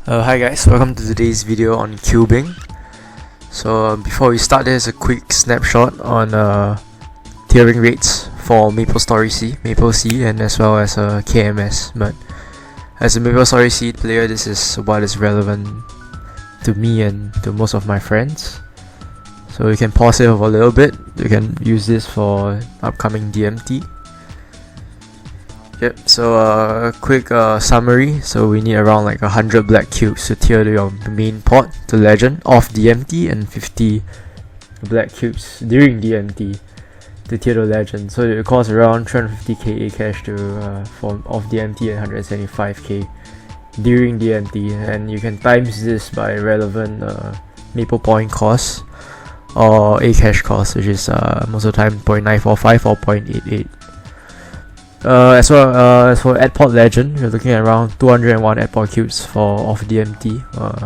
Hi guys, welcome to today's video on cubing. So before we start, there's a quick snapshot on tiering rates for MapleSEA, and as well as KMS. But as a MapleSEA player, this is what is relevant to me and to most of my friends. So you can pause it for a little bit. You can use this for upcoming DMT. Yep, so a quick summary. So we need around like 100 black cubes to tier to your main pot to legend off DMT, and 50 black cubes during DMT to tier to legend. So it costs around 350k A cash to for off DMT and 175k during DMT, and you can times this by relevant Maple point cost or A cash cost, which is most of the time 0.945 or 0.88. As for Adport Legend, you're looking at around 201 Adport cubes for off DMT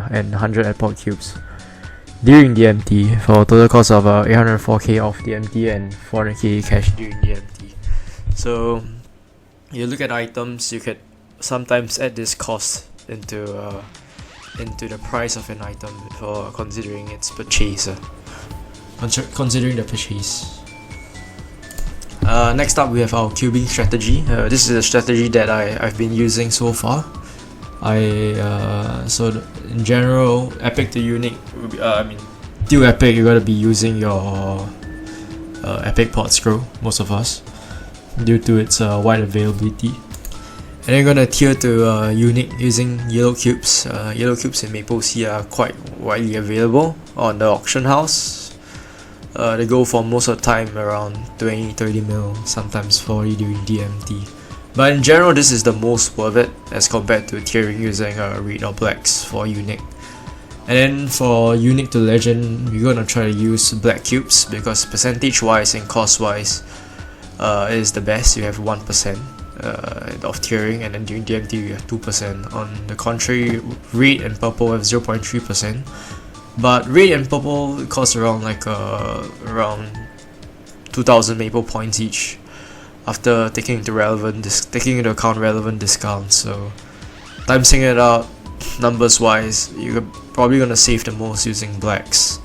and 100 Adport cubes during DMT for a total cost of 804k off DMT and 400k cash during DMT. So you look at items, you could sometimes add this cost into the price of an item for considering its purchase. Considering the purchase. Next up, we have our cubing strategy. This is a strategy that I've been using so far. In general, epic to unique. To epic, you gotta be using your epic pot scroll. Most of us, due to its wide availability. And then you're gonna tier to unique using yellow cubes. Yellow cubes in MapleSEA are quite widely available on the auction house. They go for most of the time around 20-30 mil, sometimes 40 during DMT. But in general, this is the most worth it as compared to tiering using red or blacks for unique. And then for unique to legend, you're gonna try to use black cubes because percentage wise and cost wise is the best. You have 1% of tiering, and then during DMT you have 2%. On the contrary, red and purple have 0.3%. But red and purple cost around around 2,000 Maple points each after taking into account relevant discounts. So timesing it out numbers wise, you're probably gonna save the most using blacks.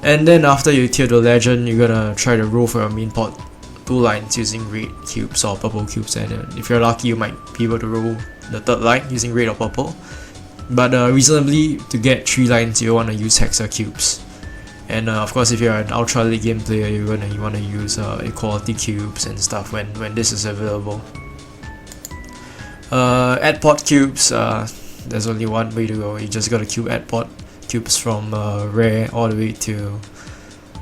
And then after you tier to legend, you're gonna try to roll for your main pot 2 lines using red cubes or purple cubes, and if you're lucky you might be able to roll the 3rd line using red or purple. But reasonably, to get 3 lines, you want to use hexa cubes. And of course, if you're an ultra late game player, you want to use equality cubes and stuff when this is available. Add pot cubes, there's only one way to go. You just gotta add pot cubes from rare all the way to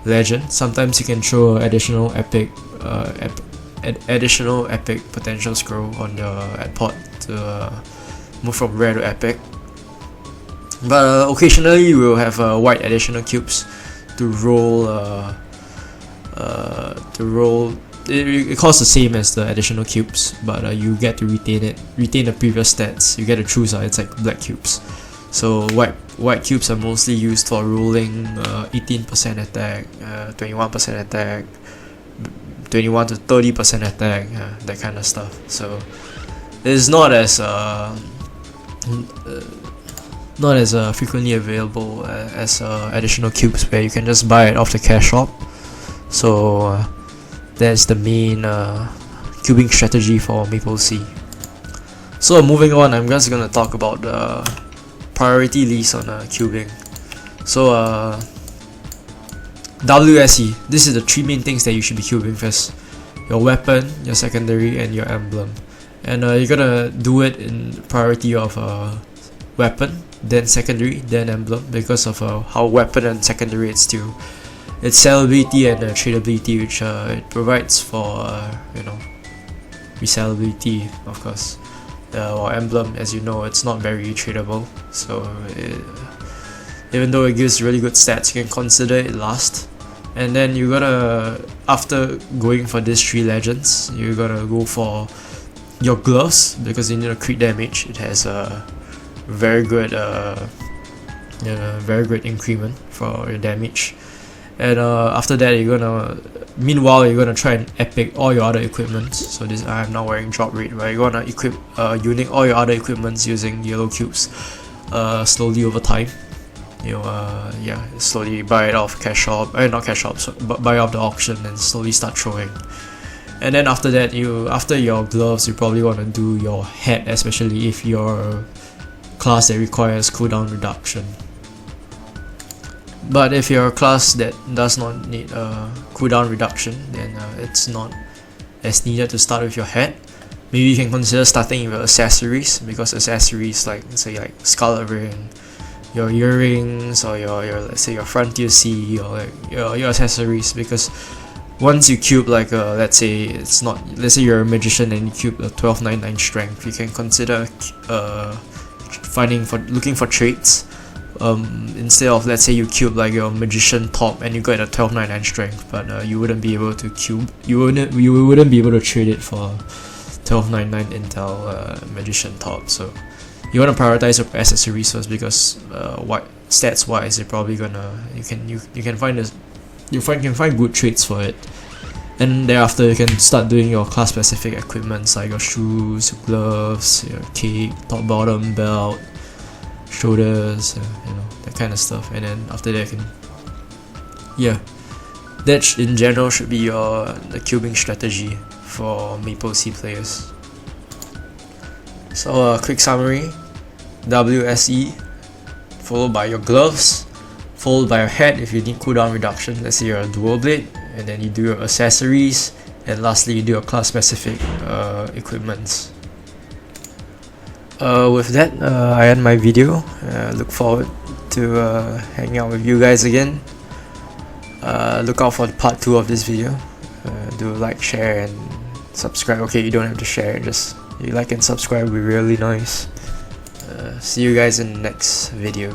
legend. Sometimes you can throw additional epic potential scroll on the add pot to move from rare to epic. But occasionally you will have white additional cubes to roll. It costs the same as the additional cubes, but you get to retain the previous stats. You get to choose. It's like black cubes. So white cubes are mostly used for rolling 18% attack, 21% attack, 21 to 30% attack, that kind of stuff. So it's not as frequently available as additional cubes, where you can just buy it off the cash shop. So that's the main cubing strategy for MapleSEA. So moving on, I'm just gonna talk about the priority list on cubing. So WSE, this is the 3 main things that you should be cubing first: your weapon, your secondary, and your emblem. And you're gonna do it in priority of weapon, then secondary, then emblem, because of how weapon and secondary its sellability and tradability, which it provides for resellability, of course. Or emblem, as you know, it's not very tradable, so even though it gives really good stats, you can consider it last. And then you gotta, after going for these 3 legends, you gotta go for your gloves, because you need a crit damage. It has a very good increment for your damage. And after that, you're gonna try and epic all your other equipments. So this, I'm now wearing drop rate, but you're gonna equip unique all your other equipments using yellow cubes slowly over time. Slowly buy it off cash shop, not cash shop, so buy off the auction and slowly start throwing. And then after that, after your gloves, you probably want to do your hat, especially if you're class that requires cooldown reduction. But if you're a class that does not need a cooldown reduction, then it's not as needed to start with your hat. Maybe you can consider starting with accessories, because accessories like scarlet ring, your earrings, or your let's say your frontier C, or like your accessories, because once you cube like let's say you're a magician and you cube a 1299 strength, you can consider looking for traits. Instead of, let's say you cube like your magician top and you got a 1299 strength, but you wouldn't be able to cube, you wouldn't be able to trade it for 1299 intel magician top. So you want to prioritize your accessories first, because what stats wise you're probably gonna you can find good traits for it, and thereafter you can start doing your class specific equipments like your shoes, your gloves, your cape, top, bottom, belt, shoulders, that kind of stuff. And then after that that in general should be the cubing strategy for MapleSEA players. So quick summary: WSE followed by your gloves, followed by your hat if you need cooldown reduction, let's say you're a dual blade, and then you do your accessories, and lastly you do your class specific equipments. With that, I end my video. Look forward to hanging out with you guys again. Look out for part 2 of this video. Do like, share, and subscribe. Okay, you don't have to share, just you like and subscribe would be really nice. See you guys in the next video.